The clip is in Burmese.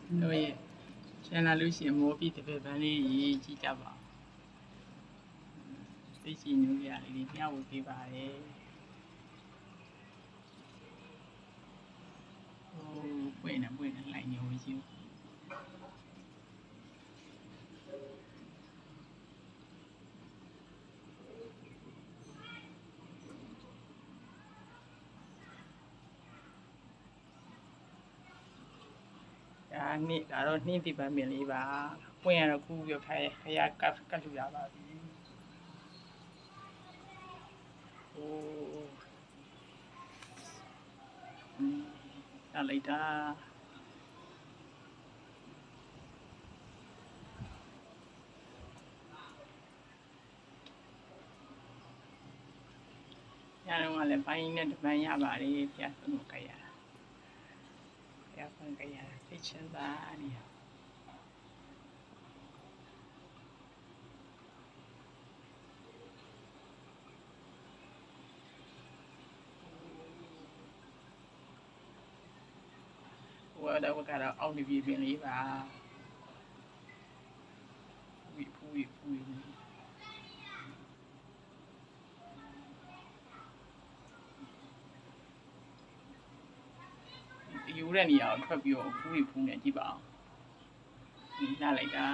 တို့ရဲ့ channel လို့ရှိရင်မောပြီးတစ်ဖက်ပန်းလေးကြီးကြည့်ကြပါသိချင်နူးရလေးတွေမျှဝေပေးပါတယ်ဟိုပွင့်နေလိုက်နေဝင်ရှိဒါတော့နှင်းတိပန်းပင်လေးပါပွင့်ရတော့ခုပြခရကတ်လူရပါပြီဟိုလိုက်တာညလုံးကလည်းပိုင်းနဲ့တပန်းရပါတယ်ဖျားဆုံးကြရဖျားဆုံးကြရသိချင်ပါနေဟိုတော့ကတော့အောက်နေပြီပင်လေးပါဖူယူတဲ့နေရာကိုထွက်ပြီးတော့ဖူးနေကြည့်ပါအောင်နားလိုက်တာ